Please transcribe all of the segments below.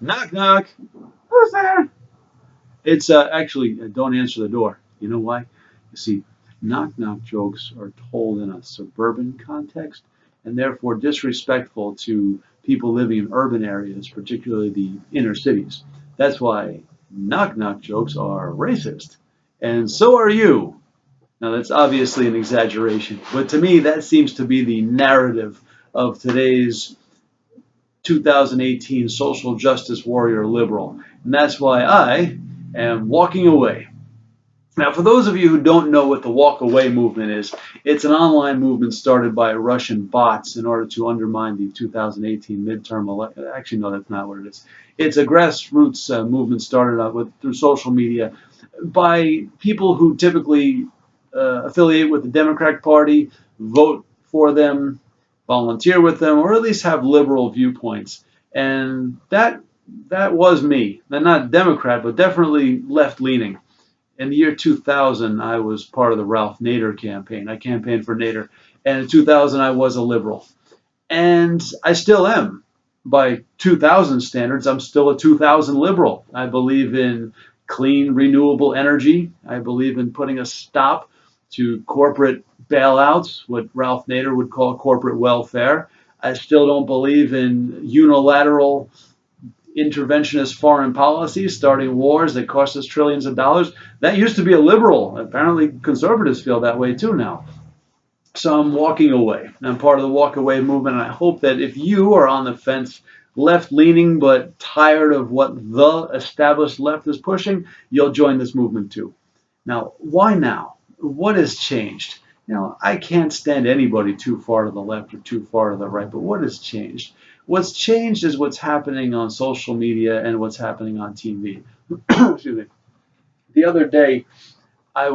Knock, knock. Who's there? It's actually, don't answer the door. You know why? You see, knock, knock jokes are told in a suburban context and therefore disrespectful to people living in urban areas, particularly the inner cities. That's why knock, knock jokes are racist. And so are you. Now, that's obviously an exaggeration, but to me, that seems to be the narrative of today's 2018 social justice warrior liberal. And that's why I am walking away. Now, for those of you who don't know what the walk away movement is, it's an online movement started by Russian bots in order to undermine the 2018 midterm election. Actually, no, that's not what it is. It's a grassroots movement started out through social media by people who typically affiliate with the Democratic Party, vote for them, volunteer with them, or at least have liberal viewpoints. And that was me. I'm not a Democrat, but definitely left-leaning. In the year 2000, I was part of the Ralph Nader campaign. I campaigned for Nader. And in 2000, I was a liberal. And I still am. By 2000 standards, I'm still a 2000 liberal. I believe in clean, renewable energy. I believe in putting a stop to corporate bailouts, what Ralph Nader would call corporate welfare. I still don't believe in unilateral interventionist foreign policy, starting wars that cost us trillions of dollars. That used to be a liberal. Apparently, conservatives feel that way too now. So I'm walking away. I'm part of the walk away movement, and I hope that if you are on the fence, left leaning, but tired of what the established left is pushing, you'll join this movement too. Now, why now? What has changed? I can't stand anybody too far to the left or too far to the right, but what has changed? What's changed is what's happening on social media and what's happening on TV. Excuse me. The other day, I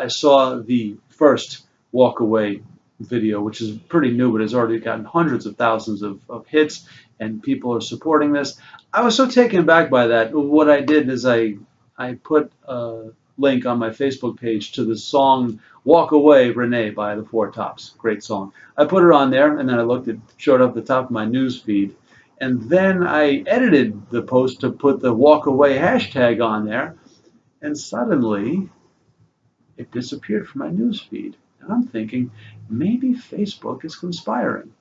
saw the first walk away video, which is pretty new, but has already gotten hundreds of thousands of hits, and people are supporting this. I was so taken aback by that. What I did is I put a link on my Facebook page to the song Walk Away, Renee by the Four Tops. Great song. I put it on there, and then I looked at showed up at the top of my news feed. And then I edited the post to put the walk away hashtag on there, and suddenly it disappeared from my news feed. And I'm thinking, maybe Facebook is conspiring.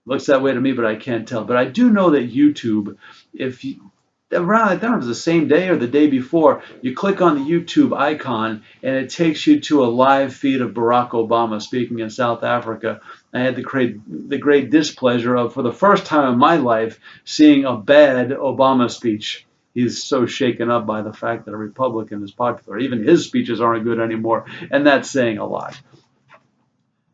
Looks that way to me, but I can't tell. But I do know that YouTube, if you, around, I don't know if it was the same day or the day before, you click on the YouTube icon and it takes you to a live feed of Barack Obama speaking in South Africa. I had the great displeasure of, for the first time in my life, seeing a bad Obama speech. He's so shaken up by the fact that a Republican is popular. Even his speeches aren't good anymore, and that's saying a lot.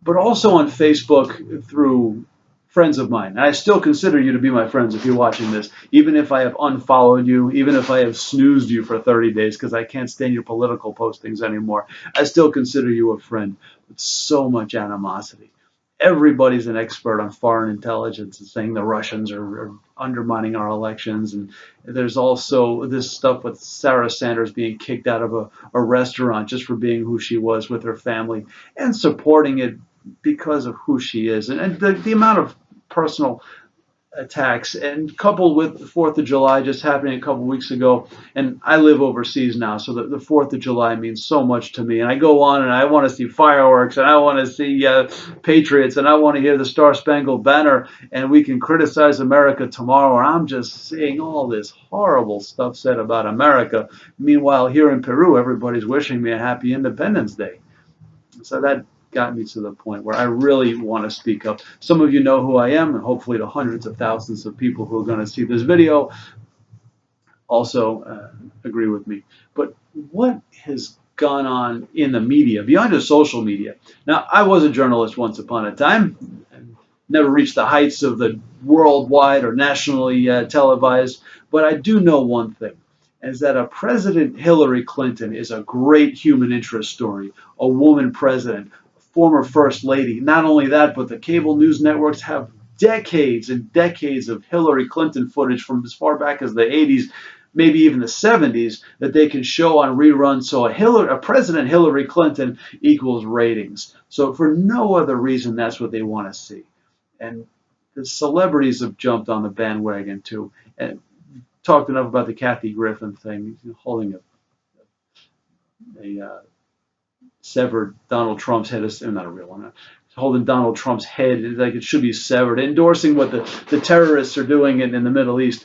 But also on Facebook through friends of mine. And I still consider you to be my friends if you're watching this, even if I have unfollowed you, even if I have snoozed you for 30 days because I can't stand your political postings anymore. I still consider you a friend with so much animosity. Everybody's an expert on foreign intelligence and saying the Russians are undermining our elections. And there's also this stuff with Sarah Sanders being kicked out of a restaurant just for being who she was with her family and supporting it because of who she is. And the amount of personal attacks, and coupled with the 4th of July just happening a couple weeks ago, and I live overseas now, so the 4th of July means so much to me, and I go on and I want to see fireworks, and I want to see Patriots, and I want to hear the Star-Spangled Banner, and we can criticize America tomorrow, or I'm just seeing all this horrible stuff said about America. Meanwhile, here in Peru, everybody's wishing me a happy Independence Day. So that got me to the point where I really want to speak up. Some of you know who I am, and hopefully the hundreds of thousands of people who are going to see this video also agree with me. But what has gone on in the media, beyond just social media? Now, I was a journalist once upon a time, and never reached the heights of the worldwide or nationally televised, but I do know one thing, is that a President Hillary Clinton is a great human interest story, a woman president, former First Lady. Not only that, but the cable news networks have decades and decades of Hillary Clinton footage from as far back as the 80s, maybe even the 70s, that they can show on reruns. So a President Hillary Clinton equals ratings. So for no other reason, that's what they want to see. And the celebrities have jumped on the bandwagon too, and talked enough about the Kathy Griffin thing, holding a severed Donald Trump's head, not a real one, holding Donald Trump's head like it should be severed, endorsing what the terrorists are doing in the Middle East,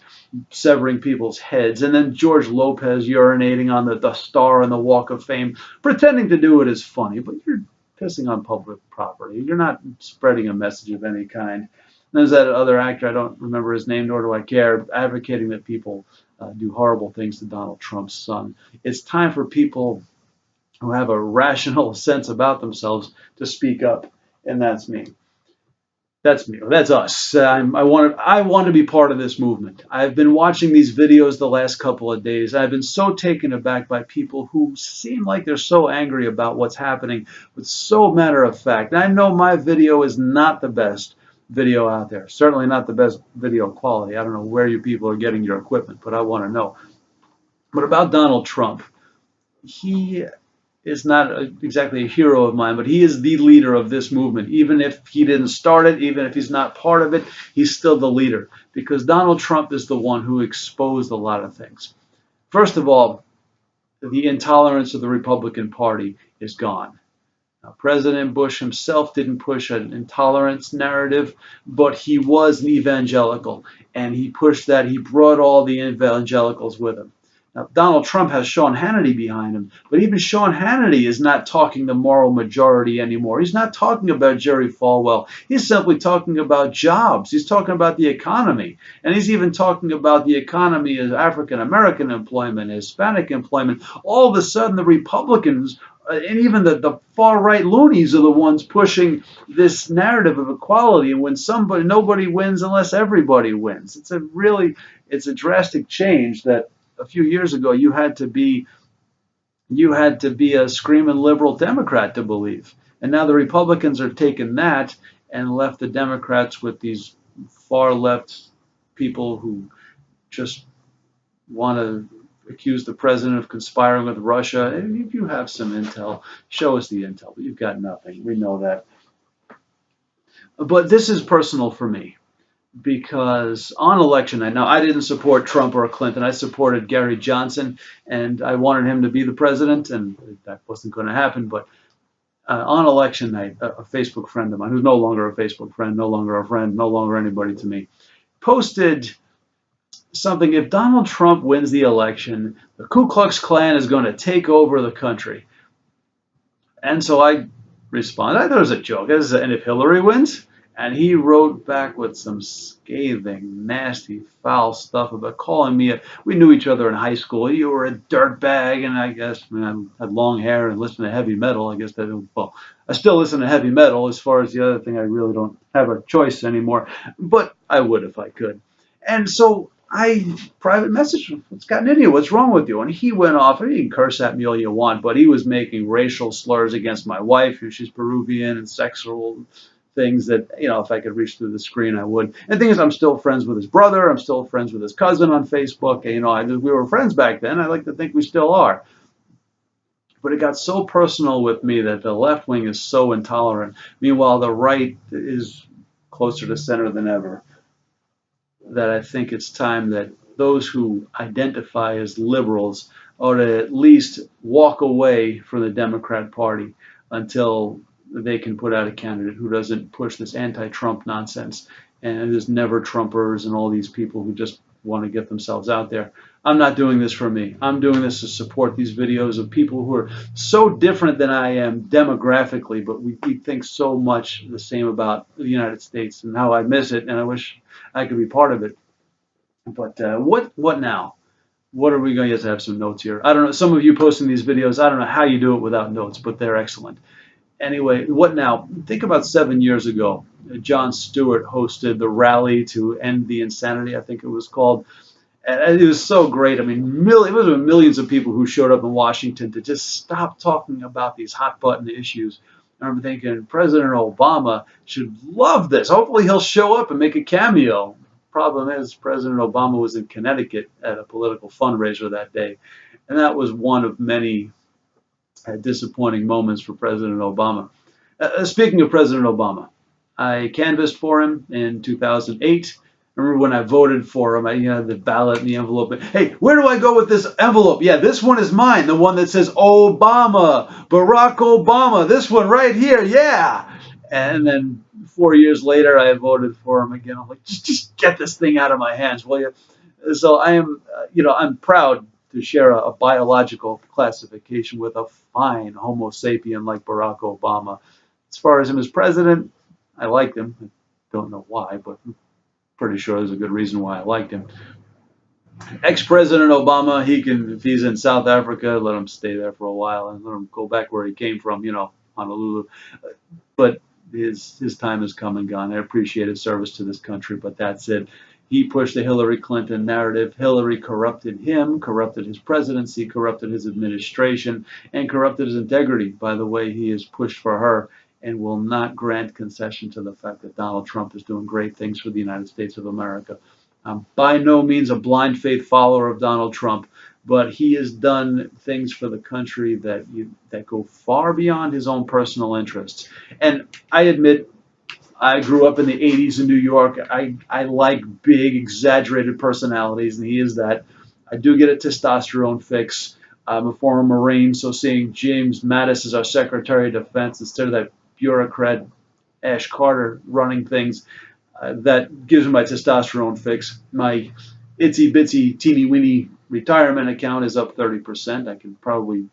severing people's heads, and then George Lopez urinating on the star on the Walk of Fame, pretending to do it is funny, but you're pissing on public property. You're not spreading a message of any kind. And there's that other actor, I don't remember his name, nor do I care, advocating that people do horrible things to Donald Trump's son. It's time for people who have a rational sense about themselves to speak up, and that's me. That's me. That's us. I want to be part of this movement. I've been watching these videos the last couple of days. I've been so taken aback by people who seem like they're so angry about what's happening, but so matter of fact. And I know my video is not the best video out there. Certainly not the best video quality. I don't know where you people are getting your equipment, but I want to know. But about Donald Trump, he is not exactly a hero of mine, but he is the leader of this movement. Even if he didn't start it, even if he's not part of it, he's still the leader, because Donald Trump is the one who exposed a lot of things. First of all, the intolerance of the Republican Party is gone. Now, President Bush himself didn't push an intolerance narrative, but he was an evangelical, and he pushed that. He brought all the evangelicals with him. Now, Donald Trump has Sean Hannity behind him, but even Sean Hannity is not talking the moral majority anymore. He's not talking about Jerry Falwell. He's simply talking about jobs. He's talking about the economy. And he's even talking about the economy as African-American employment, Hispanic employment. All of a sudden, the Republicans and even the far-right loonies are the ones pushing this narrative of equality. And when nobody wins unless everybody wins. It's a drastic change that a few years ago you had to be a screaming liberal Democrat to believe. And now the Republicans are taking that and left the Democrats with these far left people who just want to accuse the president of conspiring with Russia. If you have some intel, show us the intel. But you've got nothing. We know that. But this is personal for me, because on election night, now I didn't support Trump or Clinton. I supported Gary Johnson, and I wanted him to be the president, and that wasn't going to happen. But on election night, a Facebook friend of mine, who's no longer a Facebook friend, no longer a friend, no longer anybody to me, posted something: if Donald Trump wins the election, the Ku Klux Klan is going to take over the country. And so I responded, I thought it was a joke. And if Hillary wins? And he wrote back with some scathing, nasty, foul stuff about calling me we knew each other in high school. You were a dirtbag, and I guess I had long hair and listened to heavy metal. I guess I still listen to heavy metal. As far as the other thing, I really don't have a choice anymore. But I would if I could. And so I private messaged him. What's gotten into you? What's wrong with you? And he went off. And you can curse at me all you want, but he was making racial slurs against my wife, who she's Peruvian, and sexual things that, if I could reach through the screen, I would. And the thing is, I'm still friends with his brother. I'm still friends with his cousin on Facebook. And, we were friends back then. I like to think we still are. But it got so personal with me that the left wing is so intolerant. Meanwhile, the right is closer to center than ever. That I think it's time that those who identify as liberals ought to at least walk away from the Democrat Party until they can put out a candidate who doesn't push this anti-Trump nonsense. And there's never Trumpers and all these people who just want to get themselves out there. I'm not doing this for me. I'm doing this to support these videos of people who are so different than I am demographically, but we think so much the same about the United States and how I miss it, and I wish I could be part of it. But what now? What are we going to have some notes here? I don't know. Some of you posting these videos, I don't know how you do it without notes, but they're excellent. Anyway, what now? Think about 7 years ago. Jon Stewart hosted the rally to end the insanity, I think it was called. And it was so great. I mean, it was millions of people who showed up in Washington to just stop talking about these hot button issues. I remember thinking President Obama should love this. Hopefully he'll show up and make a cameo. Problem is, President Obama was in Connecticut at a political fundraiser that day. And that was one of many disappointing moments for President Obama. Speaking of President Obama, I canvassed for him in 2008. I remember when I voted for him, I had the ballot and the envelope. Hey, where do I go with this envelope? Yeah, this one is mine. The one that says Obama, Barack Obama. This one right here. Yeah. And then 4 years later, I voted for him again. I'm like, just get this thing out of my hands, will you? So I am, I'm proud to share a biological classification with a fine Homo sapien like Barack Obama. As far as him as president, I liked him. I don't know why, but I'm pretty sure there's a good reason why I liked him. Ex-President Obama, he can, if he's in South Africa, let him stay there for a while and let him go back where he came from, Honolulu. But his time has come and gone. I appreciate his service to this country, but that's it. He pushed the Hillary Clinton narrative. Hillary corrupted him, corrupted his presidency, corrupted his administration, and corrupted his integrity by the way he has pushed for her and will not grant concession to the fact that Donald Trump is doing great things for the United States of America. I'm by no means a blind faith follower of Donald Trump, but he has done things for the country that go far beyond his own personal interests. And I admit, I grew up in the 80s in New York. I like big, exaggerated personalities, and he is that. I do get a testosterone fix. I'm a former Marine, so seeing James Mattis as our Secretary of Defense instead of that bureaucrat Ash Carter running things, that gives me my testosterone fix. My itsy bitsy teeny weeny retirement account is up 30%. I can probably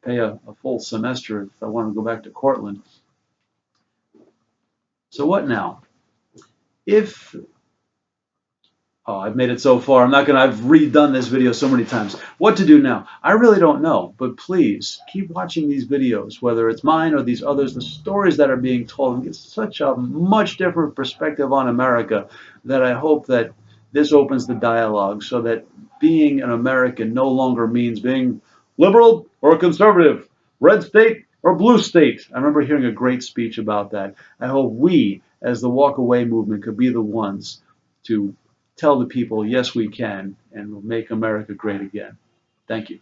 pay a full semester if I want to go back to Cortland. So what now? If I've made it so far. I've redone this video so many times. What to do now? I really don't know, but please keep watching these videos, whether it's mine or these others, the stories that are being told. And get such a much different perspective on America that I hope that this opens the dialogue so that being an American no longer means being liberal or conservative, red state or blue state. I remember hearing a great speech about that. I hope we, as the walkaway movement, could be the ones to tell the people, yes, we can, and we'll make America great again. Thank you.